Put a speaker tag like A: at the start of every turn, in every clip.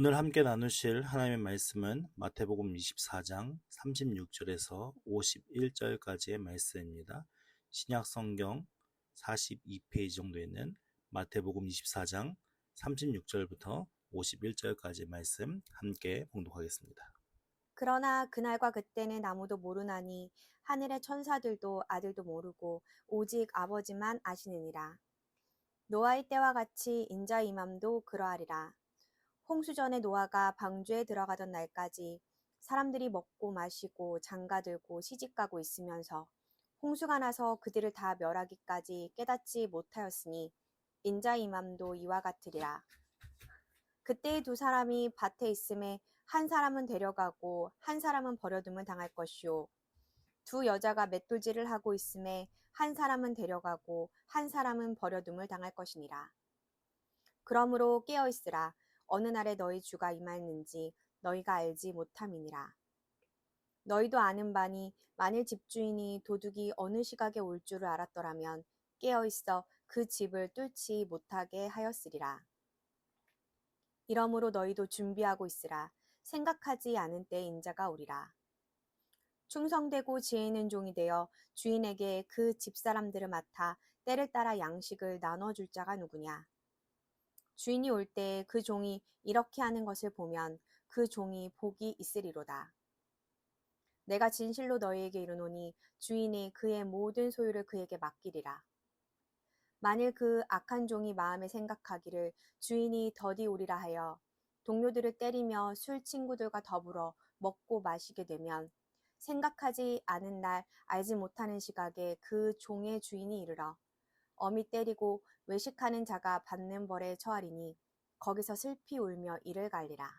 A: 오늘 함께 나누실 하나님의 말씀은 마태복음 24장 36절에서 51절까지의 말씀입니다. 신약 성경 42페이지 정도 있는 마태복음 24장 36절부터 51절까지의 말씀 함께 봉독하겠습니다.
B: 그러나 그날과 그때는 아무도 모르나니 하늘의 천사들도 아들도 모르고 오직 아버지만 아시느니라. 노아의 때와 같이 인자의 임함도 그러하리라. 홍수전에 노아가 방주에 들어가던 날까지 사람들이 먹고 마시고 장가들고 시집가고 있으면서 홍수가 나서 그들을 다 멸하기까지 깨닫지 못하였으니 인자의 임함도 이와 같으리라. 그때의 두 사람이 밭에 있음에 한 사람은 데려가고 한 사람은 버려둠을 당할 것이요, 두 여자가 맷돌질을 하고 있음에 한 사람은 데려가고 한 사람은 버려둠을 당할 것이니라. 그러므로 깨어 있으라. 어느 날에 너희 주가 임하였는지 너희가 알지 못함이니라. 너희도 아는 바니 만일 집주인이 도둑이 어느 시각에 올 줄을 알았더라면 깨어 있어 그 집을 뚫지 못하게 하였으리라. 이러므로 너희도 준비하고 있으라. 생각하지 않은 때에 인자가 오리라. 충성되고 지혜 있는 종이 되어 주인에게 그 집사람들을 맡아 때를 따라 양식을 나눠줄 자가 누구냐? 주인이 올 때에 그 종이 이렇게 하는 것을 보면 그 종이 복이 있으리로다. 내가 진실로 너희에게 이르노니 주인이 그의 모든 소유를 그에게 맡기리라. 만일 그 악한 종이 마음에 생각하기를 주인이 더디 오리라 하여 동료들을 때리며 술 친구들과 더불어 먹고 마시게 되면 생각하지 않은 날 알지 못하는 시각에 그 종의 주인이 이르러 엄히 때리고 외식하는 자가 받는 벌에 처하리니 거기서 슬피 울며 이를 갈리라.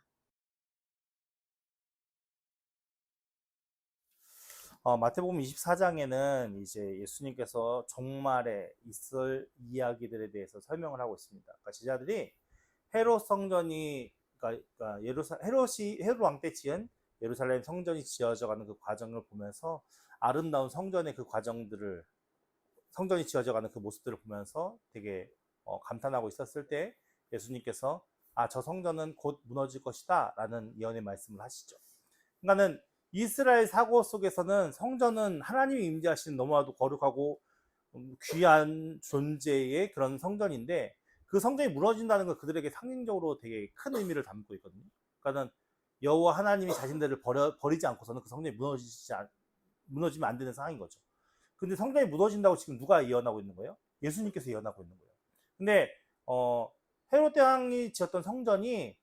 A: 마태복음 24장에는 이제 예수님께서 종말에 있을 이야기들에 대해서 설명을 하고 있습니다. 그러니까 제자들이 헤롯 성전이 헤롯 왕 때 지은 예루살렘 성전이 지어져가는 그 과정을 보면서 아름다운 성전의 그 과정들을 성전이 지어져가는 그 모습들을 보면서 되게 감탄하고 있었을 때 예수님께서 저 성전은 곧 무너질 것이다 라는 예언의 말씀을 하시죠. 그러니까는 이스라엘 사고 속에서는 성전은 하나님이 임재하시는 너무나도 거룩하고 귀한 존재의 그런 성전인데 그 성전이 무너진다는 건 그들에게 상징적으로 되게 큰 의미를 담고 있거든요. 그러니까는 여호와 하나님이 자신들을 버리지 않고서는 그 성전이 무너지면 안 되는 상황인 거죠. 근데 성전이 무너진다고 지금 누가 예언하고 있는 거예요? 예수님께서 예언하고 있는 거예요. 근데 헤롯 대왕이 지었던 성전이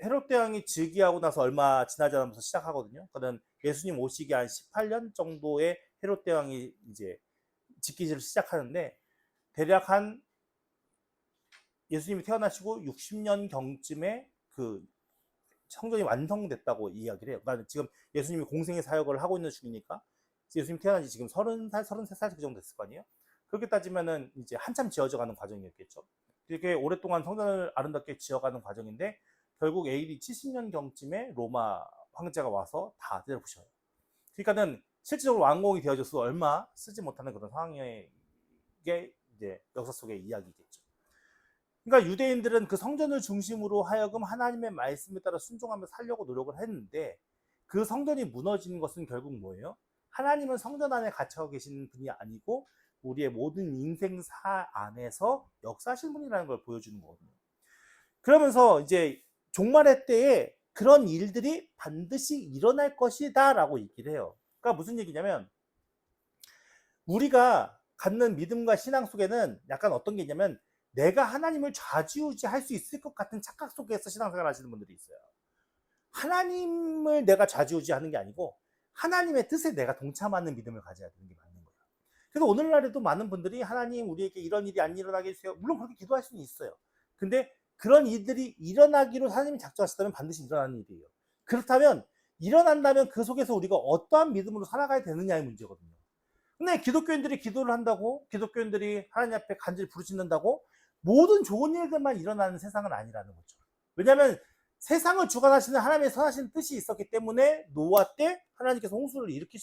A: 헤롯 대왕이 즉위하고 나서 얼마 지나지 않으면서 시작하거든요. 그러니까 예수님 오시기 한 18년 정도의 헤롯 대왕이 이제 짓기를 시작하는데 대략 한 예수님이 태어나시고 60년 경쯤에 그 성전이 완성됐다고 이야기를 해요. 그러니까 지금 예수님이 공생의 사역을 하고 있는 중이니까 예수님 태어난 지 지금 30살, 33살 그 정도 됐을 거 아니에요? 그렇게 따지면은 이제 한참 지어져 가는 과정이었겠죠. 이렇게 오랫동안 성전을 아름답게 지어가는 과정인데 결국 AD 70년 경쯤에 로마 황제가 와서 다 때려부셔요. 그러니까는 실질적으로 완공이 되어져서 얼마 쓰지 못하는 그런 상황의 게 이제 역사 속의 이야기겠죠. 그러니까 유대인들은 그 성전을 중심으로 하여금 하나님의 말씀에 따라 순종하며 살려고 노력을 했는데 그 성전이 무너지는 것은 결국 뭐예요? 하나님은 성전 안에 갇혀 계신 분이 아니고 우리의 모든 인생사 안에서 역사하신 분이라는 걸 보여주는 거거든요. 그러면서 이제 종말의 때에 그런 일들이 반드시 일어날 것이다 라고 얘기를 해요. 그러니까 무슨 얘기냐면 우리가 갖는 믿음과 신앙 속에는 약간 어떤 게 있냐면 내가 하나님을 좌지우지할 수 있을 것 같은 착각 속에서 신앙생활 하시는 분들이 있어요. 하나님을 내가 좌지우지하는 게 아니고 하나님의 뜻에 내가 동참하는 믿음을 가져야 되는 게 맞는 거예요. 그래서 오늘날에도 많은 분들이 하나님 우리에게 이런 일이 안 일어나게 해주세요. 물론 그렇게 기도할 수는 있어요. 근데 그런 일들이 일어나기로 하나님이 작정하셨다면 반드시 일어나는 일이에요. 그렇다면 일어난다면 그 속에서 우리가 어떠한 믿음으로 살아가야 되느냐의 문제거든요. 근데 기독교인들이 기도를 한다고 기독교인들이 하나님 앞에 간절히 부르짖는다고 모든 좋은 일들만 일어나는 세상은 아니라는 거죠. 왜냐하면 세상을 주관하시는 하나님의 선하신 뜻이 있었기 때문에 노아 때 하나님께서 홍수를 일으키실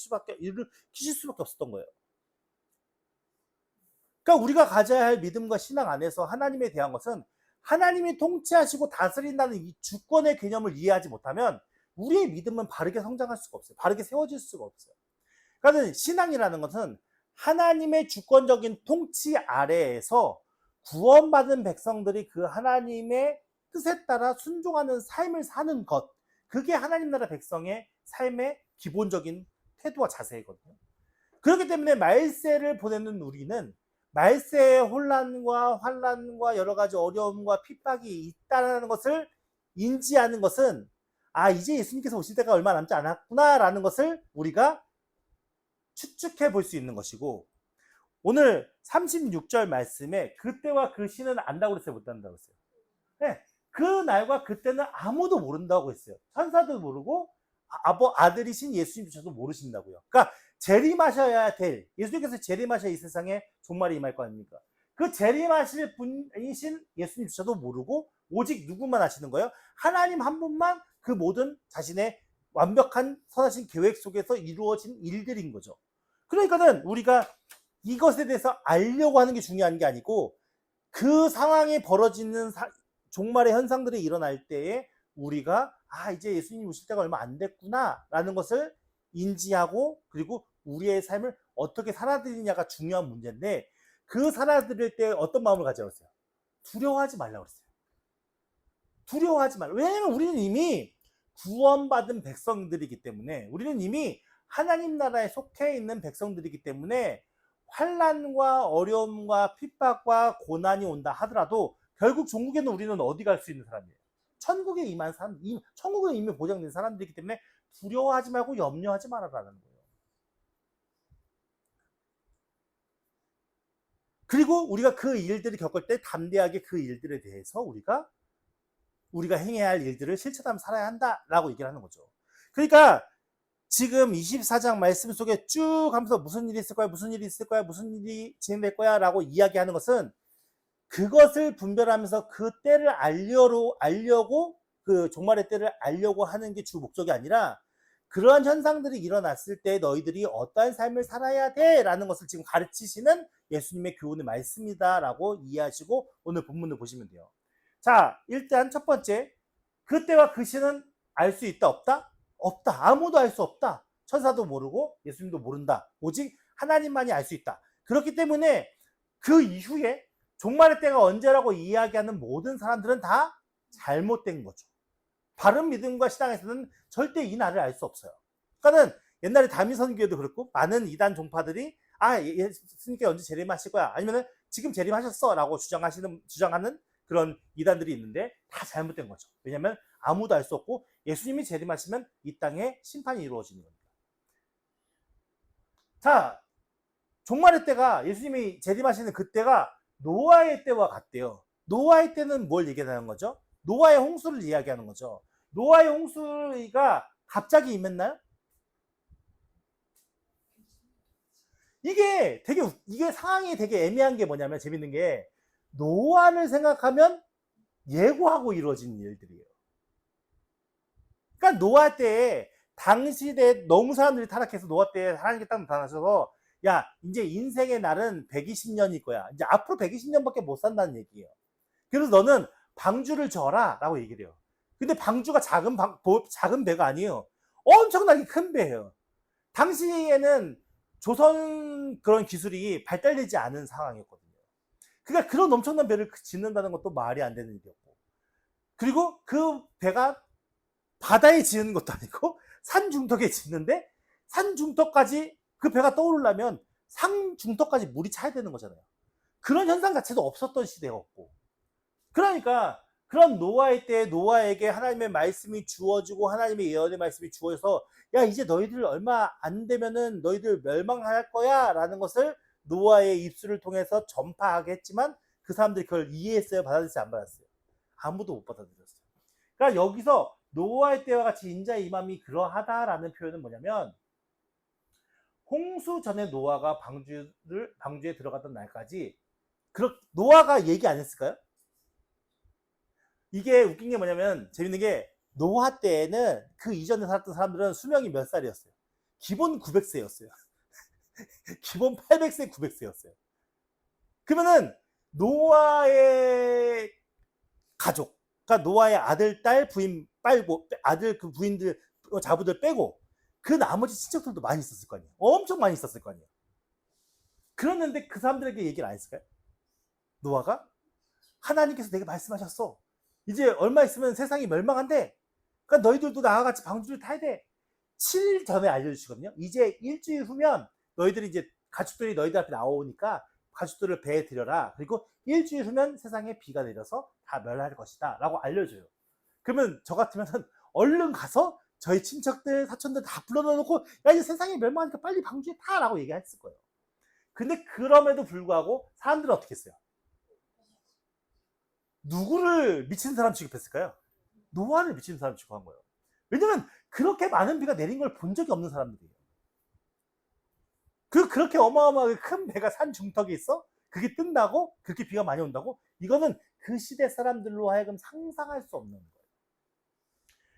A: 수밖에 없었던 거예요. 그러니까 우리가 가져야 할 믿음과 신앙 안에서 하나님에 대한 것은 하나님이 통치하시고 다스린다는 이 주권의 개념을 이해하지 못하면 우리의 믿음은 바르게 성장할 수가 없어요. 바르게 세워질 수가 없어요. 그러니까 신앙이라는 것은 하나님의 주권적인 통치 아래에서 구원받은 백성들이 그 하나님의 뜻에 따라 순종하는 삶을 사는 것, 그게 하나님 나라 백성의 삶의 기본적인 태도와 자세이거든요. 그렇기 때문에 말세를 보내는 우리는 말세의 혼란과 환란과 여러 가지 어려움과 핍박이 있다는 것을 인지하는 것은 이제 예수님께서 오실 때가 얼마 남지 않았구나라는 것을 우리가 추측해 볼 수 있는 것이고, 오늘 36절 말씀에 그때와 그 시는 안다고 그랬어요, 못 안다고 그랬어요? 네, 그 날과 그때는 아무도 모른다고 했어요. 천사도 모르고 아들이신 예수님조차도 모르신다고요. 그러니까 재림하셔야 될, 예수님께서 재림하셔야 이 세상에 종말이 임할 거 아닙니까? 그 재림하실 분이신 예수님조차도 모르고 오직 누구만 아시는 거예요? 하나님 한 분만 그 모든 자신의 완벽한 선하신 계획 속에서 이루어진 일들인 거죠. 그러니까는 우리가 이것에 대해서 알려고 하는 게 중요한 게 아니고, 그 상황에 벌어지는 종말의 현상들이 일어날 때에 우리가 이제 예수님 오실 때가 얼마 안 됐구나 라는 것을 인지하고, 그리고 우리의 삶을 어떻게 살아들이냐가 중요한 문제인데, 그 살아들일 때 어떤 마음을 가져야 했어요? 두려워하지 말라고 했어요. 두려워하지 말라. 왜냐하면 우리는 이미 구원받은 백성들이기 때문에, 우리는 이미 하나님 나라에 속해 있는 백성들이기 때문에 환난과 어려움과 핍박과 고난이 온다 하더라도 결국 종국에는 우리는 어디 갈 수 있는 사람이에요? 천국에 임한 사람, 천국에 이미 보장된 사람들이기 때문에 두려워하지 말고 염려하지 말아라는 거예요. 그리고 우리가 그 일들을 겪을 때 담대하게 그 일들에 대해서 우리가 행해야 할 일들을 실천하며 살아야 한다라고 얘기를 하는 거죠. 그러니까 지금 24장 말씀 속에 쭉 하면서 무슨 일이 있을 거야, 무슨 일이 있을 거야, 무슨 일이 진행될 거야 라고 이야기하는 것은, 그것을 분별하면서 그 때를 알려고, 그 종말의 때를 알려고 하는 게 주 목적이 아니라, 그러한 현상들이 일어났을 때 너희들이 어떠한 삶을 살아야 돼 라는 것을 지금 가르치시는 예수님의 교훈의 말씀이다 라고 이해하시고 오늘 본문을 보시면 돼요. 자, 일단 첫 번째, 그때와 그 시는 알 수 있다, 없다? 없다. 아무도 알 수 없다. 천사도 모르고 예수님도 모른다. 오직 하나님만이 알 수 있다. 그렇기 때문에 그 이후에 종말의 때가 언제라고 이야기하는 모든 사람들은 다 잘못된 거죠. 바른 믿음과 신앙에서는 절대 이 날을 알 수 없어요. 그러니까는 옛날에 다미선교회도 그렇고 많은 이단 종파들이 예수님께 언제 재림하실 거야, 아니면은 지금 재림하셨어 라고 주장하는 그런 이단들이 있는데 다 잘못된 거죠. 왜냐하면 아무도 알 수 없고 예수님이 재림하시면 이 땅에 심판이 이루어지는 겁니다. 자, 종말의 때가, 예수님이 재림하시는 그때가 노아의 때와 같대요. 노아의 때는 뭘 얘기하는 거죠? 노아의 홍수를 이야기하는 거죠. 노아의 홍수가 갑자기 임했나요? 이게 상황이 되게 애매한 게 뭐냐면, 재밌는 게 노아를 생각하면 예고하고 이루어진 일들이에요. 그러니까 노아 때에 당시에 너무 사람들이 타락해서 노아 때에 하나님께 딱 나타나셔서, 야, 이제 인생의 날은 120년일 거야. 이제 앞으로 120년밖에 못 산다는 얘기예요. 그래서 너는 방주를 져라 라고 얘기를 해요. 근데 방주가 작은 배가 아니에요. 엄청나게 큰 배예요. 당시에는 조선 그런 기술이 발달되지 않은 상황이었거든요. 그러니까 그런 엄청난 배를 짓는다는 것도 말이 안 되는 일이었고, 그리고 그 배가 바다에 지는 것도 아니고 산 중턱에 짓는데, 산 중턱까지 그 배가 떠오르려면 산 중턱까지 물이 차야 되는 거잖아요. 그런 현상 자체도 없었던 시대였고, 그러니까 그런 노아의 때 노아에게 하나님의 말씀이 주어지고 하나님의 예언의 말씀이 주어져서, 야, 이제 너희들 얼마 안 되면은 너희들 멸망할 거야 라는 것을 노아의 입술을 통해서 전파하게 했지만, 그 사람들이 그걸 이해했어요? 받아들였어요? 안 받았어요? 아무도 못 받아들였어요. 그러니까 여기서 노아의 때와 같이 인자의 임함이 그러하다라는 표현은 뭐냐면, 홍수 전에 노아가 방주에 들어갔던 날까지 노아가 얘기 안 했을까요? 이게 웃긴 게 뭐냐면, 재밌는 게, 노아 때에는 그 이전에 살았던 사람들은 수명이 몇 살이었어요? 기본 900세였어요. 기본 800세, 900세였어요. 그러면은 노아의 가족, 그러니까 노아의 아들, 딸, 부인 빨고 아들 그 부인들 자부들 빼고 그 나머지 친척들도 많이 있었을 거 아니에요. 엄청 많이 있었을 거 아니에요. 그랬는데 그 사람들에게 얘기를 안 했을까요? 노아가 하나님께서 내게 말씀하셨어. 이제 얼마 있으면 세상이 멸망한대. 그러니까 너희들도 나와 같이 방주를 타야 돼. 7일 전에 알려주시거든요. 이제 일주일 후면 너희들이 이제 가축들이 너희들 앞에 나오니까 가축들을 배에 들여라. 그리고 일주일 후면 세상에 비가 내려서 다 멸할 것이다. 라고 알려줘요. 그러면 저 같으면 얼른 가서 저희 친척들, 사촌들 다 불러다 놓고 야, 이제 세상이 멸망하니까 빨리 방주에 타! 라고 얘기했을 거예요. 근데 그럼에도 불구하고 사람들은 어떻게 했어요? 누구를 미친 사람 취급했을까요? 노아를 미친 사람 취급한 거예요. 왜냐면 그렇게 많은 비가 내린 걸 본 적이 없는 사람들이에요. 그렇게 어마어마하게 큰 배가 산 중턱에 있어? 그게 뜬다고? 그렇게 비가 많이 온다고? 이거는 그 시대 사람들로 하여금 상상할 수 없는 거예요.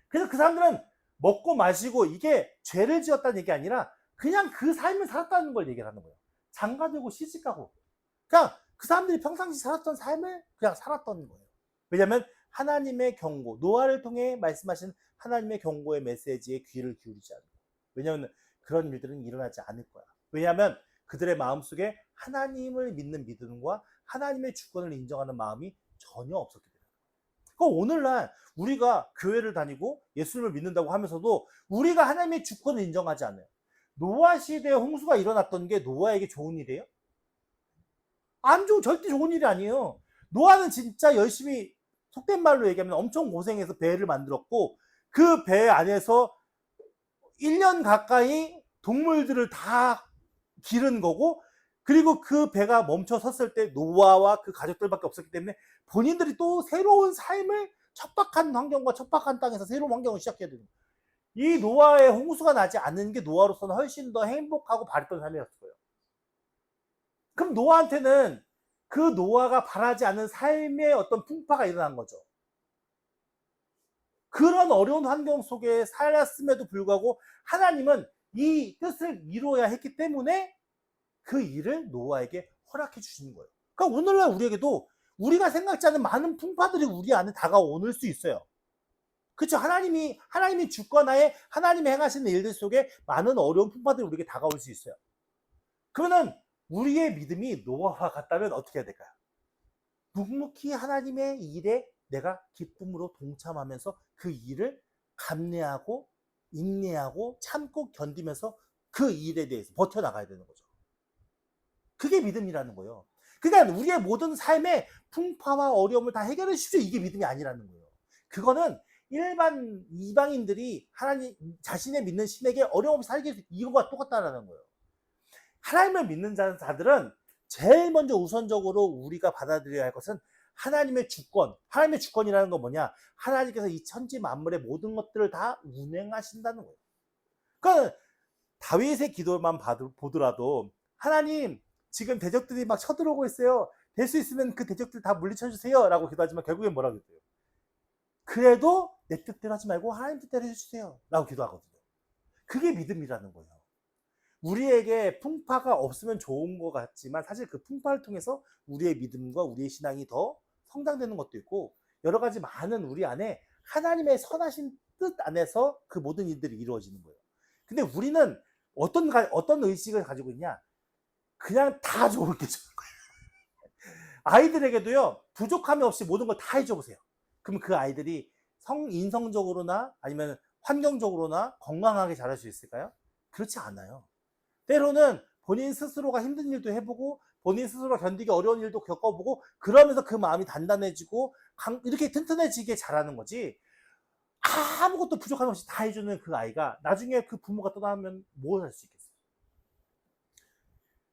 A: 그래서 그 사람들은 먹고 마시고 이게 죄를 지었다는 얘기 아니라 그냥 그 삶을 살았다는 걸 얘기를 하는 거예요. 장가들고 시집가고. 그냥 그 사람들이 평상시 살았던 삶을 그냥 살았던 거예요. 왜냐하면 하나님의 경고, 노아를 통해 말씀하신 하나님의 경고의 메시지에 귀를 기울이지 않고. 왜냐하면 그런 일들은 일어나지 않을 거야. 왜냐하면 그들의 마음속에 하나님을 믿는 믿음과 하나님의 주권을 인정하는 마음이 전혀 없었기 때문에. 그러니까 오늘날 우리가 교회를 다니고 예수님을 믿는다고 하면서도 우리가 하나님의 주권을 인정하지 않아요. 노아 시대에 홍수가 일어났던 게 노아에게 좋은 일이에요? 절대 좋은 일이 아니에요. 노아는 진짜 열심히 속된 말로 얘기하면 엄청 고생해서 배를 만들었고 그 배 안에서 1년 가까이 동물들을 다 기른 거고 그리고 그 배가 멈춰 섰을 때 노아와 그 가족들밖에 없었기 때문에 본인들이 또 새로운 삶을 척박한 환경과 척박한 땅에서 새로운 환경을 시작해야 되는 거예요. 이 노아의 홍수가 나지 않는 게 노아로서는 훨씬 더 행복하고 바랬던 삶이었을 거예요. 그럼 노아한테는 그 노아가 바라지 않은 삶의 어떤 풍파가 일어난 거죠. 그런 어려운 환경 속에 살았음에도 불구하고 하나님은 이 뜻을 이루어야 했기 때문에 그 일을 노아에게 허락해 주시는 거예요. 그러니까 오늘날 우리에게도 우리가 생각지 않은 많은 풍파들이 우리 안에 다가올 수 있어요. 그렇죠? 하나님이 주권하에 하나님이 행하시는 일들 속에 많은 어려운 풍파들이 우리에게 다가올 수 있어요. 그러면 우리의 믿음이 노아와 같다면 어떻게 해야 될까요? 묵묵히 하나님의 일에 내가 기쁨으로 동참하면서 그 일을 감내하고 인내하고 참고 견디면서 그 일에 대해서 버텨나가야 되는 거죠. 그게 믿음이라는 거예요. 그러니까 우리의 모든 삶의 풍파와 어려움을 다 해결해 주십시오. 이게 믿음이 아니라는 거예요. 그거는 일반 이방인들이 하나님 자신의 믿는 신에게 어려움 없이 살게 해서 이거와 똑같다라는 거예요. 하나님을 믿는 자들은 제일 먼저 우선적으로 우리가 받아들여야 할 것은 하나님의 주권. 하나님의 주권이라는 건 뭐냐? 하나님께서 이 천지 만물의 모든 것들을 다 운행하신다는 거예요. 그러니까 다윗의 기도만 보더라도 하나님 지금 대적들이 막 쳐들어오고 있어요. 될 수 있으면 그 대적들 다 물리쳐 주세요. 라고 기도하지만 결국엔 뭐라고 했어요? 그래도 내 뜻대로 하지 말고 하나님 뜻대로 해주세요. 라고 기도하거든요. 그게 믿음이라는 거예요. 우리에게 풍파가 없으면 좋은 것 같지만 사실 그 풍파를 통해서 우리의 믿음과 우리의 신앙이 더 성장되는 것도 있고 여러 가지 많은 우리 안에 하나님의 선하신 뜻 안에서 그 모든 일들이 이루어지는 거예요. 근데 우리는 어떤 의식을 가지고 있냐? 그냥 다 좋을 게 좋은 거예요. 아이들에게도요, 부족함이 없이 모든 걸 다 해줘 보세요. 그럼 그 아이들이 인성적으로나 아니면 환경적으로나 건강하게 자랄 수 있을까요? 그렇지 않아요. 때로는 본인 스스로가 힘든 일도 해보고 본인 스스로가 견디기 어려운 일도 겪어보고 그러면서 그 마음이 단단해지고 이렇게 튼튼해지게 자라는 거지. 아무것도 부족함 없이 다 해주는 그 아이가 나중에 그 부모가 떠나면 뭘 할 수 있겠어요?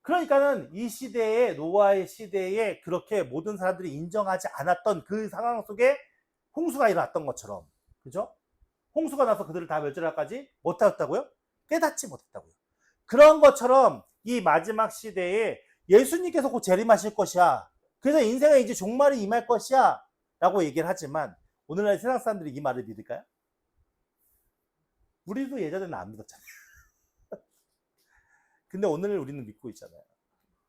A: 그러니까는 이 시대에 노아의 시대에 그렇게 모든 사람들이 인정하지 않았던 그 상황 속에 홍수가 일어났던 것처럼, 그죠? 홍수가 나서 그들을 다 멸절할까지 못하였다고요? 깨닫지 못했다고요. 그런 것처럼 이 마지막 시대에 예수님께서 곧 재림하실 것이야. 그래서 인생에 이제 종말이 임할 것이야. 라고 얘기를 하지만 오늘날 세상 사람들이 이 말을 믿을까요? 우리도 예전에는 안 믿었잖아요. 근데 오늘 우리는 믿고 있잖아요.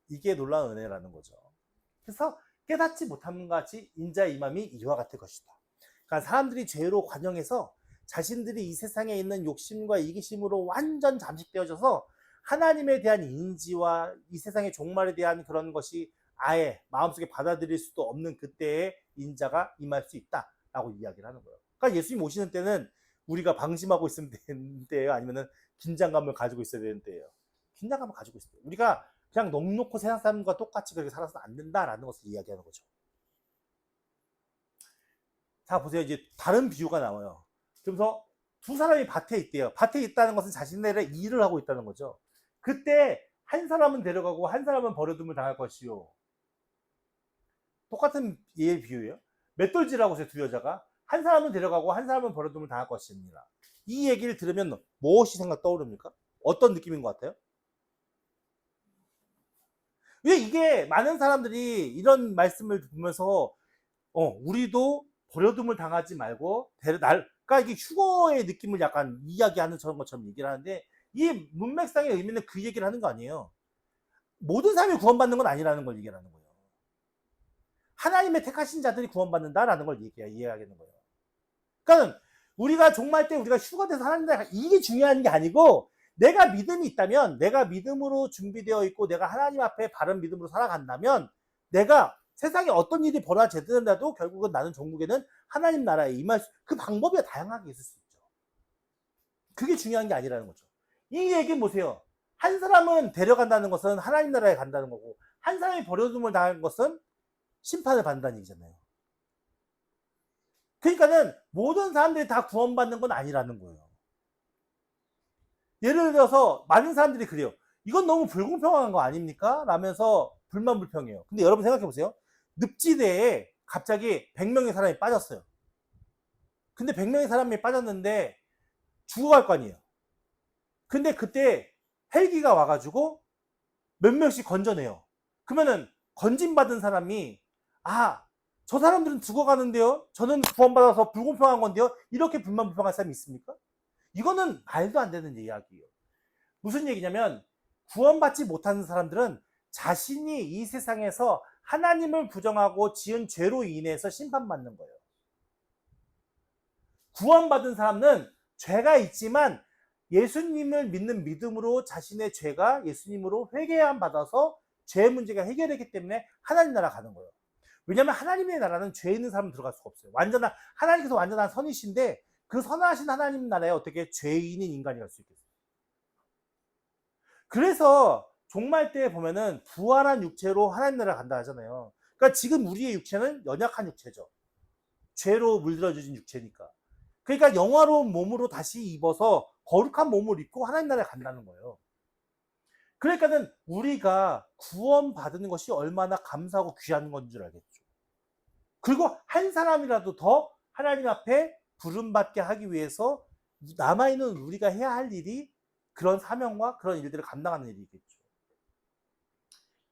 A: 이게 놀라운 은혜라는 거죠. 그래서 깨닫지 못함과 같이 인자의 임함이 이와 같을 것이다. 그러니까 사람들이 죄로 관영해서 자신들이 이 세상에 있는 욕심과 이기심으로 완전 잠식되어져서 하나님에 대한 인지와 이 세상의 종말에 대한 그런 것이 아예 마음속에 받아들일 수도 없는 그때에 인자가 임할 수 있다라고 이야기를 하는 거예요. 그러니까 예수님 오시는 때는 우리가 방심하고 있으면 되는 때예요? 아니면은 긴장감을 가지고 있어야 되는 때예요? 긴장감을 가지고 있어요. 우리가 그냥 넉넉히 세상 사람과 똑같이 그렇게 살아서는 안 된다라는 것을 이야기하는 거죠. 자, 보세요. 이제 다른 비유가 나와요. 그러면서 두 사람이 밭에 있대요. 밭에 있다는 것은 자신들의 일을 하고 있다는 거죠. 그때 한 사람은 데려가고 한 사람은 버려둠을 당할 것이요. 똑같은 예의 비유예요. 맷돌질하고 있어요, 두 여자가. 한 사람은 데려가고 한 사람은 버려둠을 당할 것입니다. 이 얘기를 들으면 무엇이 생각 떠오릅니까? 어떤 느낌인 것 같아요? 왜 이게 많은 사람들이 이런 말씀을 보면서 우리도 버려둠을 당하지 말고 그러니까 이게 휴거의 느낌을 약간 이야기하는 저런 것처럼 얘기를 하는데 이 문맥상의 의미는 그 얘기를 하는 거 아니에요. 모든 사람이 구원받는 건 아니라는 걸 얘기하는 거예요. 하나님의 택하신 자들이 구원받는다라는 걸 이해하겠는 거예요. 그러니까 우리가 종말 때 우리가 휴거돼서 하나님 나라 이게 중요한 게 아니고 내가 믿음이 있다면 내가 믿음으로 준비되어 있고 내가 하나님 앞에 바른 믿음으로 살아간다면 내가 세상에 어떤 일이 벌어지더라도 결국은 나는 종국에는 하나님 나라에 임할 그 방법이 다양하게 있을 수 있죠. 그게 중요한 게 아니라는 거죠. 이 얘기는 보세요. 한 사람은 데려간다는 것은 하나님 나라에 간다는 거고 한 사람이 버려둠을 당한 것은 심판을 받는다는 얘기잖아요. 그러니까는 모든 사람들이 다 구원받는 건 아니라는 거예요. 예를 들어서 많은 사람들이 그래요. 이건 너무 불공평한 거 아닙니까? 라면서 불만불평해요. 근데 여러분 생각해 보세요. 늪지대에 갑자기 100명의 사람이 빠졌어요. 근데 100명의 사람이 빠졌는데 죽어갈 거 아니에요. 근데 그때 헬기가 와가지고 몇 명씩 건져내요. 그러면은 건진받은 사람이 저 사람들은 죽어가는데요? 저는 구원받아서 불공평한 건데요? 이렇게 불만불평할 사람이 있습니까? 이거는 말도 안 되는 이야기예요. 무슨 얘기냐면 구원받지 못하는 사람들은 자신이 이 세상에서 하나님을 부정하고 지은 죄로 인해서 심판받는 거예요. 구원받은 사람은 죄가 있지만 예수님을 믿는 믿음으로 자신의 죄가 예수님으로 회개함 받아서 죄 문제가 해결되기 때문에 하나님 나라 가는 거예요. 왜냐하면 하나님의 나라는 죄 있는 사람은 들어갈 수가 없어요. 하나님께서 완전한 선이신데 그 선하신 하나님 나라에 어떻게 죄인인 인간이 갈 수 있겠어요? 그래서 종말 때 보면은 부활한 육체로 하나님 나라 간다 하잖아요. 그러니까 지금 우리의 육체는 연약한 육체죠. 죄로 물들어진 육체니까. 그러니까 영화로운 몸으로 다시 입어서 거룩한 몸을 입고 하나님 나라에 간다는 거예요. 그러니까는 우리가 구원받는 것이 얼마나 감사하고 귀한 건 줄 알겠죠. 그리고 한 사람이라도 더 하나님 앞에 부름받게 하기 위해서 남아있는 우리가 해야 할 일이 그런 사명과 그런 일들을 감당하는 일이겠죠.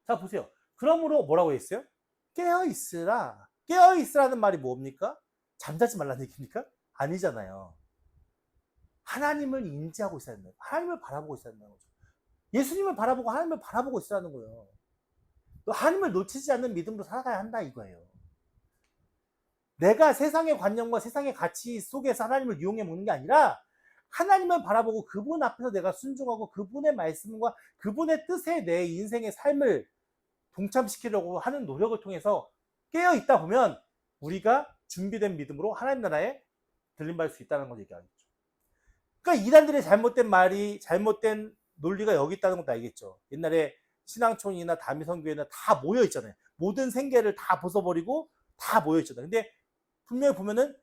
A: 자, 보세요. 그러므로 뭐라고 했어요? 깨어있으라. 깨어있으라는 말이 뭡니까? 잠자지 말라는 얘기입니까? 아니잖아요. 하나님을 인지하고 있어야 된다. 하나님을 바라보고 있어야 된다는 거죠. 예수님을 바라보고 하나님을 바라보고 있으라는 거예요. 하나님을 놓치지 않는 믿음으로 살아가야 한다 이거예요. 내가 세상의 관념과 세상의 가치 속에서 하나님을 이용해 먹는 게 아니라 하나님을 바라보고 그분 앞에서 내가 순종하고 그분의 말씀과 그분의 뜻에 내 인생의 삶을 동참시키려고 하는 노력을 통해서 깨어있다 보면 우리가 준비된 믿음으로 하나님 나라에 들림받을 수 있다는 걸 얘기하겠죠. 그러니까 이단들의 잘못된 말이 잘못된 논리가 여기 있다는 것도 알겠죠. 옛날에 신앙촌이나 다미성교회나 다 모여 있잖아요. 모든 생계를 다 벗어버리고 다 모여 있잖아요. 근데 분명히 보면은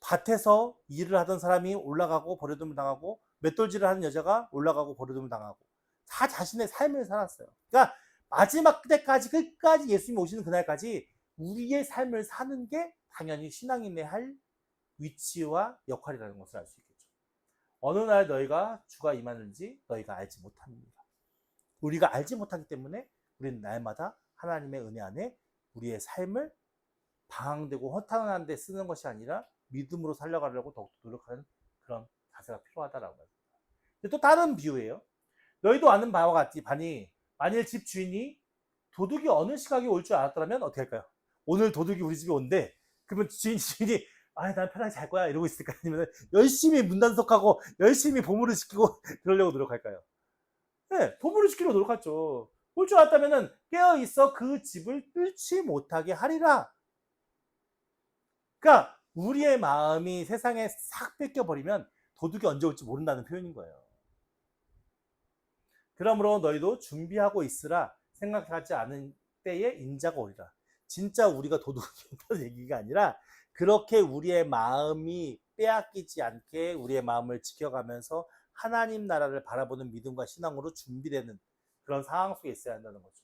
A: 밭에서 일을 하던 사람이 올라가고 버려둠을 당하고 맷돌질을 하는 여자가 올라가고 버려둠을 당하고 다 자신의 삶을 살았어요. 그러니까 마지막 때까지 끝까지 예수님이 오시는 그날까지 우리의 삶을 사는 게 당연히 신앙인의 할 위치와 역할이라는 것을 알 수 있겠죠. 어느 날 너희가 주가 임하는지 너희가 알지 못합니다. 우리가 알지 못하기 때문에 우리는 날마다 하나님의 은혜 안에 우리의 삶을 방황되고 허탄한 데 쓰는 것이 아니라 믿음으로 살려가려고 더욱더 노력하는 그런 자세가 필요하다라고 합니다. 또 다른 비유예요. 너희도 아는 바와 같이 만일 집 주인이 도둑이 어느 시각에 올 줄 알았더라면 어떻게 할까요? 오늘 도둑이 우리 집에 온대. 그러면 주인이 난 편하게 잘 거야 이러고 있을까? 아니면 열심히 문단속하고 열심히 보물을 지키고 그러려고 노력할까요? 네, 보물을 지키려고 노력하죠. 올 줄 알았다면은 깨어 있어 그 집을 뚫지 못하게 하리라. 그러니까 우리의 마음이 세상에 싹 뺏겨버리면 도둑이 언제 올지 모른다는 표현인 거예요. 그러므로 너희도 준비하고 있으라. 생각하지 않은 때에 인자가 오리라. 진짜 우리가 도둑이 온다는 얘기가 아니라 그렇게 우리의 마음이 빼앗기지 않게 우리의 마음을 지켜가면서 하나님 나라를 바라보는 믿음과 신앙으로 준비되는 그런 상황 속에 있어야 한다는 거죠.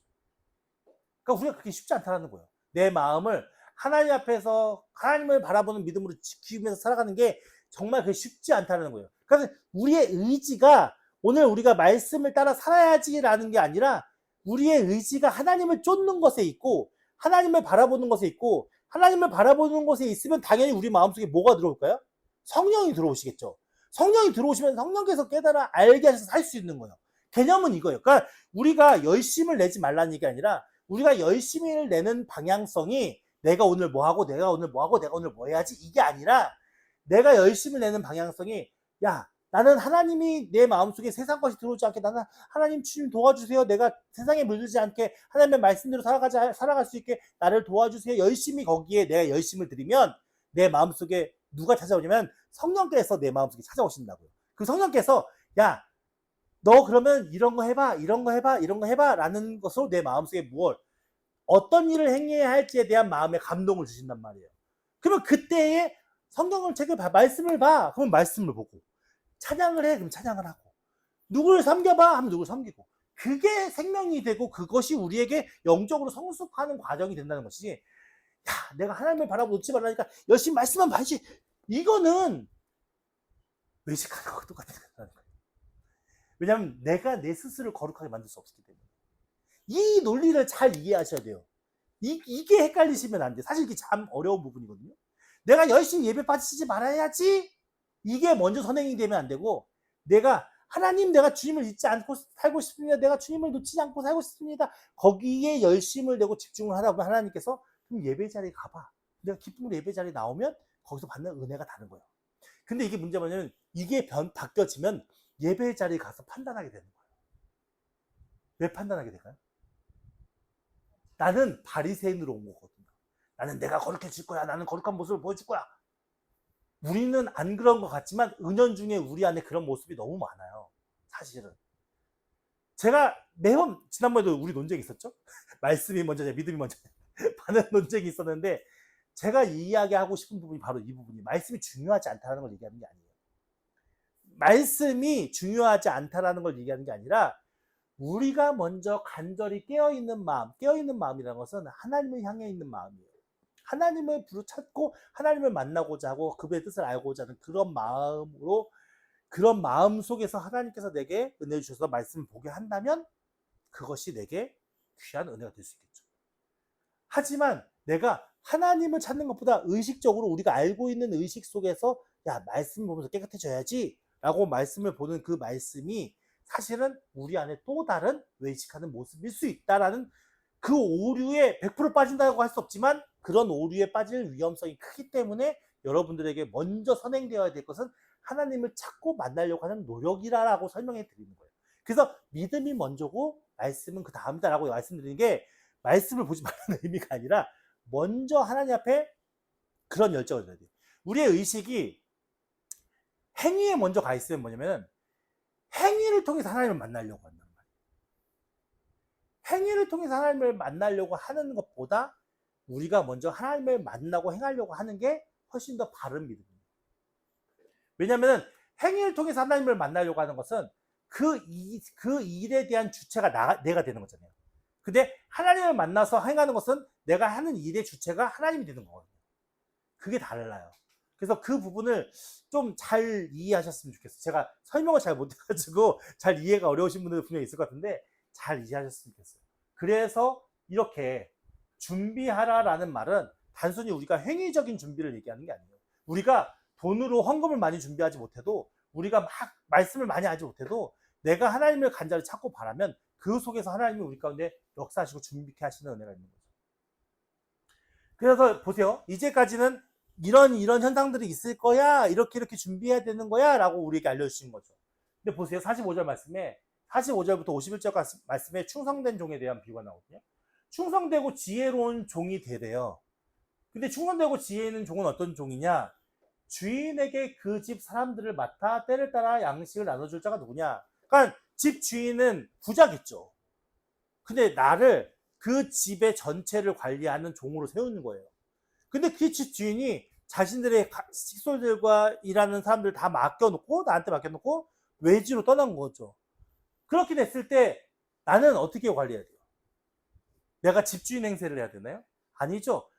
A: 그러니까 우리가 그렇게 쉽지 않다는 거예요. 내 마음을 하나님 앞에서 하나님을 바라보는 믿음으로 지키면서 살아가는 게 정말 그게 쉽지 않다는 거예요. 그래서 우리의 의지가 오늘 우리가 말씀을 따라 살아야지라는 게 아니라 우리의 의지가 하나님을 쫓는 것에 있고 하나님을 바라보는 것에 있고 하나님을 바라보는 것에 있으면 당연히 우리 마음속에 뭐가 들어올까요? 성령이 들어오시겠죠. 성령이 들어오시면 성령께서 깨달아 알게 하셔서 살 수 있는 거예요. 개념은 이거예요. 그러니까 우리가 열심을 내지 말라는 얘기 아니라 우리가 열심을 내는 방향성이 내가 오늘 뭐 하고 내가 오늘 뭐 하고 내가 오늘 뭐 해야지 이게 아니라 내가 열심을 내는 방향성이 야 나는 하나님이 내 마음속에 세상 것이 들어오지 않게 나는 하나님 주님 도와주세요. 내가 세상에 물들지 않게 하나님의 말씀대로 살아갈 수 있게 나를 도와주세요. 열심히 거기에 내가 열심을 들이면 내 마음속에 누가 찾아오냐면 성령께서 내 마음속에 찾아오신다고요. 그 성령께서 야 너 그러면 이런 거 해봐 이런 거 해봐 이런 거 해봐 라는 것으로 내 마음속에 어떤 일을 행해야 할지에 대한 마음의 감동을 주신단 말이에요. 그러면 그때에 성경을 책을 말씀을 봐 그러면 말씀을 보고 찬양을 해 그럼 찬양을 하고 누구를 섬겨봐 하면 누구를 섬기고 그게 생명이 되고 그것이 우리에게 영적으로 성숙하는 과정이 된다는 것이지 야 내가 하나님을 바라보고 놓지 말라니까 열심히 말씀만 봐야지 이거는 외식하는 거하고 똑같은 거예요. 왜냐하면 내가 내 스스로를 거룩하게 만들 수 없기 때문에 이 논리를 잘 이해하셔야 돼요. 이게 헷갈리시면 안 돼요. 사실 이게 참 어려운 부분이거든요. 내가 열심히 예배 빠지지 말아야지 이게 먼저 선행이 되면 안 되고 내가 하나님 내가 주님을 잊지 않고 살고 싶습니다. 내가 주님을 놓치지 않고 살고 싶습니다. 거기에 열심을 내고 집중을 하다 보면 하나님께서 그럼 예배 자리에 가봐. 내가 기쁨으로 예배 자리에 나오면 거기서 받는 은혜가 다른 거예요. 근데 이게 문제가 뭐냐면 이게 바뀌어지면 예배 자리에 가서 판단하게 되는 거예요. 왜 판단하게 될까요? 나는 바리새인으로 온 거거든요. 나는 내가 거룩해질 거야. 나는 거룩한 모습을 보여줄 거야. 우리는 안 그런 것 같지만 은연중에 우리 안에 그런 모습이 너무 많아요. 사실은. 제가 매번 지난번에도 우리 논쟁이 있었죠? 말씀이 먼저냐 믿음이 먼저냐 많은 논쟁이 있었는데 제가 이야기하고 싶은 부분이 바로 이 부분이 말씀이 중요하지 않다는 걸 얘기하는 게 아니에요. 말씀이 중요하지 않다는 걸 얘기하는 게 아니라 우리가 먼저 간절히 깨어있는 마음이라는 것은 하나님을 향해 있는 마음이에요. 하나님을 부르찾고 하나님을 만나고자 하고 그분의 뜻을 알고자 하는 그런 마음으로 그런 마음 속에서 하나님께서 내게 은혜를 주셔서 말씀을 보게 한다면 그것이 내게 귀한 은혜가 될 수 있겠죠. 하지만 내가 하나님을 찾는 것보다 의식적으로 우리가 알고 있는 의식 속에서 야 말씀 보면서 깨끗해져야지 라고 말씀을 보는 그 말씀이 사실은 우리 안에 또 다른 외식하는 모습일 수 있다라는 그 오류에 100% 빠진다고 할 수 없지만 그런 오류에 빠질 위험성이 크기 때문에 여러분들에게 먼저 선행되어야 될 것은 하나님을 찾고 만나려고 하는 노력이라고 설명해 드리는 거예요. 그래서 믿음이 먼저고 말씀은 그 다음이다라고 말씀드리는 게 말씀을 보지 말라는 의미가 아니라 먼저 하나님 앞에 그런 열정을 드려야 돼요. 우리의 의식이 행위에 먼저 가 있으면 뭐냐면 행위를 통해서 하나님을 만나려고 한단 말이에요. 행위를 통해서 하나님을 만나려고 하는 것보다 우리가 먼저 하나님을 만나고 행하려고 하는 게 훨씬 더 바른 믿음이에요. 왜냐하면 행위를 통해서 하나님을 만나려고 하는 것은 그 일에 대한 주체가 내가 되는 거잖아요. 근데 하나님을 만나서 행하는 것은 내가 하는 일의 주체가 하나님이 되는 거거든요. 그게 달라요. 그래서 그 부분을 좀 잘 이해하셨으면 좋겠어요. 제가 설명을 잘 못해가지고 잘 이해가 어려우신 분들도 분명히 있을 것 같은데 잘 이해하셨으면 좋겠어요. 그래서 이렇게 준비하라라는 말은 단순히 우리가 행위적인 준비를 얘기하는 게 아니에요. 우리가 돈으로 헌금을 많이 준비하지 못해도 우리가 막 말씀을 많이 하지 못해도 내가 하나님을 간절히 찾고 바라면 그 속에서 하나님이 우리 가운데 역사하시고 준비케 하시는 은혜가 있는 거죠. 그래서 보세요. 이제까지는 이런 현상들이 있을 거야. 이렇게 준비해야 되는 거야. 라고 우리에게 알려주신 거죠. 근데 보세요. 45절 말씀에 45절부터 51절 말씀에 충성된 종에 대한 비유가 나오거든요. 충성되고 지혜로운 종이 되래요. 근데 충성되고 지혜 있는 종은 어떤 종이냐? 주인에게 그 집 사람들을 맡아 때를 따라 양식을 나눠줄 자가 누구냐? 그러니까 집 주인은 부자겠죠. 근데 나를 그 집의 전체를 관리하는 종으로 세우는 거예요. 근데 그 집 주인이 자신들의 식솔들과 일하는 사람들 다 맡겨놓고 나한테 맡겨놓고 외지로 떠난 거죠. 그렇게 됐을 때 나는 어떻게 관리해야 돼요? 내가 집주인 행세를 해야 되나요? 아니죠.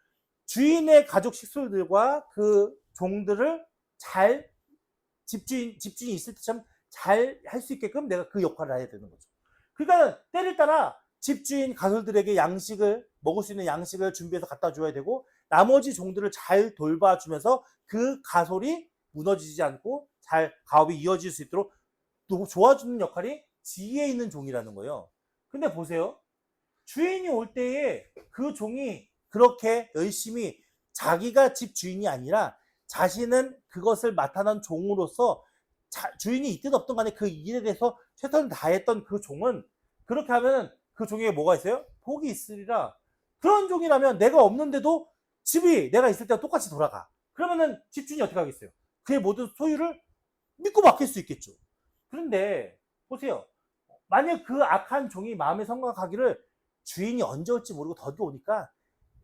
A: 주인의 가족 식솔들과 그 종들을 잘 집주인이 있을 때처럼 잘 할 수 있게끔 내가 그 역할을 해야 되는 거죠. 그러니까 때를 따라 집주인 가솔들에게 양식을 먹을 수 있는 양식을 준비해서 갖다 줘야 되고 나머지 종들을 잘 돌봐주면서 그 가솔이 무너지지 않고 잘 가업이 이어질 수 있도록 도와주는 역할이 지혜 있는 종이라는 거예요. 근데 보세요. 주인이 올 때에 그 종이 그렇게 열심히 자기가 집 주인이 아니라 자신은 그것을 맡아난 종으로서 주인이 있든 없든 간에 그 일에 대해서 최선을 다했던 그 종은 그렇게 하면 그 종에게 뭐가 있어요? 복이 있으리라. 그런 종이라면 내가 없는데도 집이 내가 있을 때와 똑같이 돌아가. 그러면은 집주인이 어떻게 하겠어요? 그의 모든 소유를 믿고 맡길 수 있겠죠. 그런데 보세요. 만약 그 악한 종이 마음에 생각하기를 주인이 언제 올지 모르고 더디게 오니까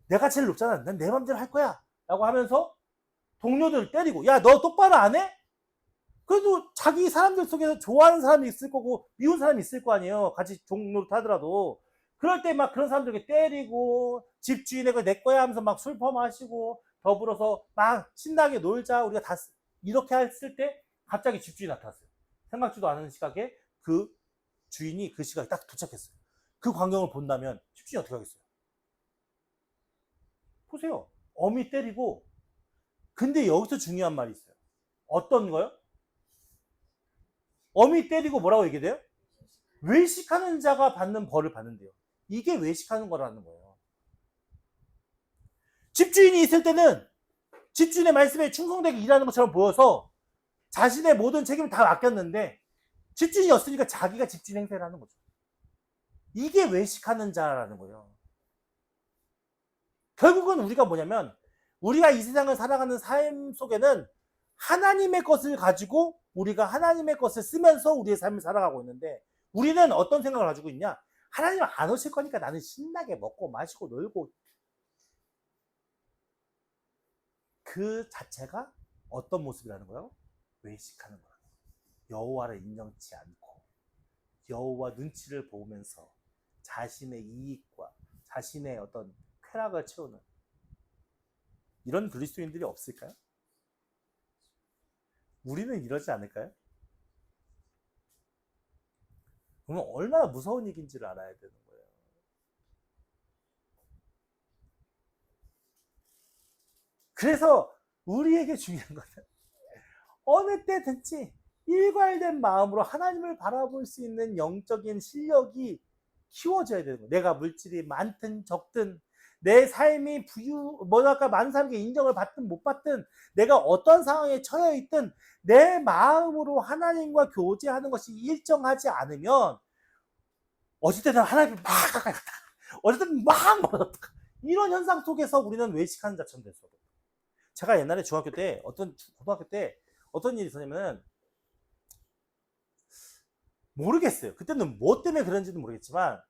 A: 내가 제일 높잖아. 난 내 맘대로 할 거야. 라고 하면서 동료들을 때리고 야, 너 똑바로 안 해? 그래도 자기 사람들 속에서 좋아하는 사람이 있을 거고 미운 사람이 있을 거 아니에요. 같이 종로를 하더라도. 그럴 때 막 그런 사람들에게 때리고 집주인에게 내 거야 하면서 막 술 퍼마시고 더불어서 막 신나게 놀자 우리가 다 이렇게 했을 때 갑자기 집주인이 나타났어요. 생각지도 않은 시각에 그 주인이 그 시각에 딱 도착했어요. 그 광경을 본다면 집주인이 어떻게 하겠어요? 보세요. 어미 때리고 근데 여기서 중요한 말이 있어요. 어떤 거요? 어미 때리고 뭐라고 얘기해요? 외식하는 자가 받는 벌을 받는데요. 이게 외식하는 거라는 거예요. 집주인이 있을 때는 집주인의 말씀에 충성되게 일하는 것처럼 보여서 자신의 모든 책임을 다 맡겼는데 집주인이 없으니까 자기가 집주인 행세를 하는 거죠. 이게 외식하는 자라는 거예요. 결국은 우리가 뭐냐면 우리가 이 세상을 살아가는 삶 속에는 하나님의 것을 가지고 우리가 하나님의 것을 쓰면서 우리의 삶을 살아가고 있는데 우리는 어떤 생각을 가지고 있냐? 하나님 안 오실 거니까 나는 신나게 먹고 마시고 놀고 그 자체가 어떤 모습이라는 거예요? 외식하는 거예요. 여호와를 인정치 않고 여호와 눈치를 보면서 자신의 이익과 자신의 어떤 쾌락을 채우는 이런 그리스도인들이 없을까요? 우리는 이러지 않을까요? 그러면 얼마나 무서운 얘기인지를 알아야 되는 거예요. 그래서 우리에게 중요한 것은 어느 때든지 일괄된 마음으로 하나님을 바라볼 수 있는 영적인 실력이 키워져야 되는 거예요. 내가 물질이 많든 적든 내 삶이 많은 사람에게 인정을 받든 못 받든 내가 어떤 상황에 처해 있든 내 마음으로 하나님과 교제하는 것이 일정하지 않으면 어쨌든 하나님을 막 가까이 갔다가 어쨌든 막 멀었다가 이런 현상 속에서 우리는 외식하는 자처럼 됐어요. 제가 옛날에 고등학교 때 어떤 일이 있었냐면 모르겠어요. 그때는 뭐 때문에 그런지는 모르겠지만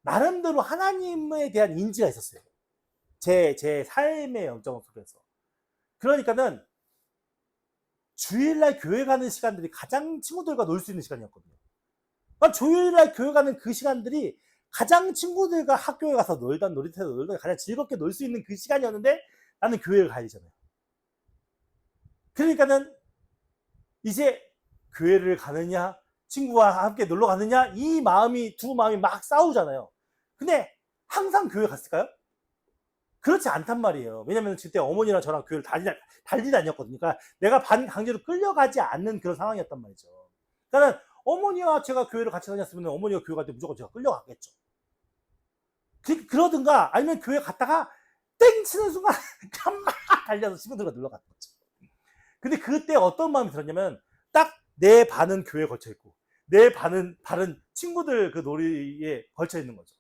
A: 나름대로 하나님에 대한 인지가 있었어요. 제 삶의 영적 속에서. 그러니까는 주일날 교회 가는 시간들이 가장 친구들과 놀 수 있는 시간이었거든요. 그러니까 주일날 교회 가는 그 시간들이 가장 친구들과 학교에 가서 놀이터에서 놀던 가장 즐겁게 놀 수 있는 그 시간이었는데 나는 교회를 가야 되잖아요. 그러니까는 이제 교회를 가느냐 친구와 함께 놀러 가느냐 두 마음이 막 싸우잖아요. 근데 항상 교회 갔을까요? 그렇지 않단 말이에요. 왜냐면 그때 어머니랑 저랑 교회를 달리 다녔거든요. 그러니까 내가 강제로 끌려가지 않는 그런 상황이었단 말이죠. 그러니까 어머니와 제가 교회를 같이 다녔으면 어머니가 교회 갈 때 무조건 제가 끌려갔겠죠. 그러든가 아니면 교회 갔다가 땡 치는 순간 막 달려서 친구들과 놀러 갔던 거죠. 근데 그때 어떤 마음이 들었냐면 딱 내 반은 교회에 걸쳐 있고 내 반은 다른 친구들 그 놀이에 걸쳐 있는 거죠.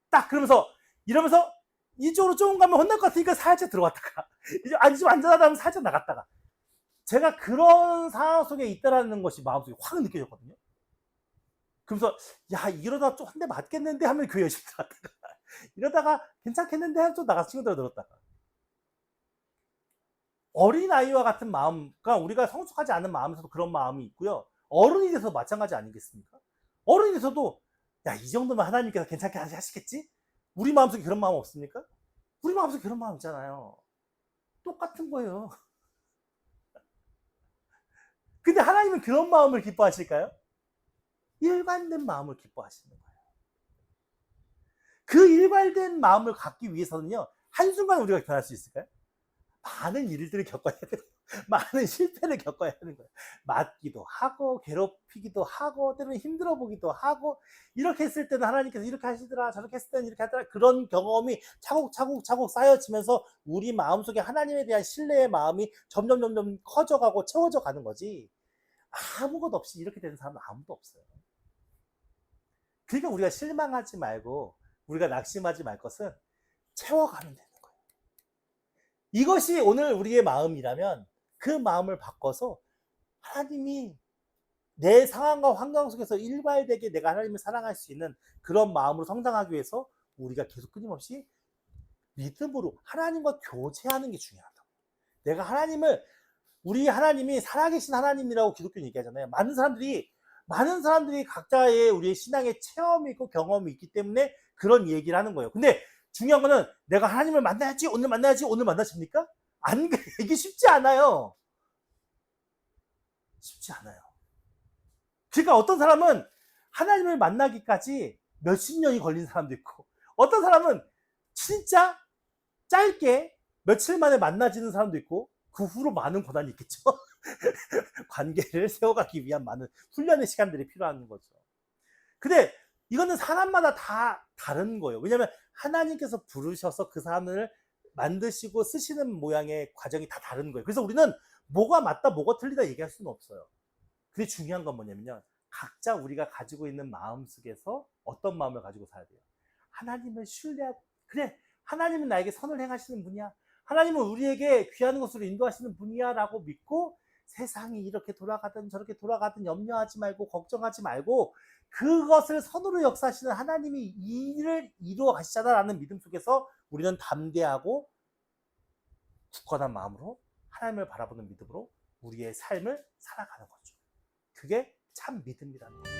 A: 딱 그러면서 이러면서 이쪽으로 조금 가면 혼날 것 같으니까 살짝 들어갔다가 이제 좀 안전하다 하면 살짝 나갔다가 제가 그런 상황 속에 있다라는 것이 마음속에 확 느껴졌거든요. 그러면서 야 이러다 좀 한 대 맞겠는데 하면 교회 열심히 들어갔다가 이러다가 괜찮겠는데 하면 또 나가서 친구들 들었다가 어린아이와 같은 마음, 그러니까 우리가 성숙하지 않은 마음에서도 그런 마음이 있고요. 어른이 돼서 마찬가지 아니겠습니까? 어른이 돼서도 야, 이 정도면 하나님께서 괜찮게 하시겠지? 우리 마음속에 그런 마음 없습니까? 우리 마음속에 그런 마음 있잖아요. 똑같은 거예요. 근데 하나님은 그런 마음을 기뻐하실까요? 일관된 마음을 기뻐하시는 거예요. 그 일관된 마음을 갖기 위해서는요, 한순간 우리가 변할 수 있을까요? 많은 일들을 겪어야 돼요. 많은 실패를 겪어야 하는 거예요. 맞기도 하고 괴롭히기도 하고 때로는 힘들어 보기도 하고 이렇게 했을 때는 하나님께서 이렇게 하시더라 저렇게 했을 때는 이렇게 하더라 그런 경험이 차곡차곡 쌓여지면서 우리 마음속에 하나님에 대한 신뢰의 마음이 점점 커져가고 채워져 가는 거지 아무것도 없이 이렇게 되는 사람은 아무도 없어요. 그러니까 우리가 실망하지 말고 우리가 낙심하지 말 것은 채워가면 되는 거예요. 이것이 오늘 우리의 마음이라면 그 마음을 바꿔서 하나님이 내 상황과 환경 속에서 일괄되게 내가 하나님을 사랑할 수 있는 그런 마음으로 성장하기 위해서 우리가 계속 끊임없이 믿음으로 하나님과 교제하는 게 중요하다. 내가 하나님을 우리 하나님이 살아계신 하나님이라고 기독교는 얘기하잖아요. 많은 사람들이 각자의 우리의 신앙의 체험이 있고 경험이 있기 때문에 그런 얘기를 하는 거예요. 근데 중요한 거는 내가 하나님을 만나야지 오늘 만나십니까? 안 그래. 이게 쉽지 않아요. 쉽지 않아요. 그러니까 어떤 사람은 하나님을 만나기까지 몇십 년이 걸린 사람도 있고 어떤 사람은 진짜 짧게 며칠 만에 만나지는 사람도 있고 그 후로 많은 고난이 있겠죠. 관계를 세워가기 위한 많은 훈련의 시간들이 필요한 거죠. 근데 이거는 사람마다 다 다른 거예요. 왜냐하면 하나님께서 부르셔서 그 사람을 만드시고 쓰시는 모양의 과정이 다 다른 거예요. 그래서 우리는 뭐가 맞다 뭐가 틀리다 얘기할 수는 없어요. 근데 중요한 건 뭐냐면요, 각자 우리가 가지고 있는 마음 속에서 어떤 마음을 가지고 살아야 돼요. 하나님을 신뢰하고, 그래 하나님은 나에게 선을 행하시는 분이야, 하나님은 우리에게 귀한 것으로 인도하시는 분이야 라고 믿고 세상이 이렇게 돌아가든 저렇게 돌아가든 염려하지 말고 걱정하지 말고 그것을 선으로 역사하시는 하나님이 일을 이루어 가시잖아라는 믿음 속에서 우리는 담대하고 굳건한 마음으로 하나님을 바라보는 믿음으로 우리의 삶을 살아가는 거죠. 그게 참 믿음이라는 거예요.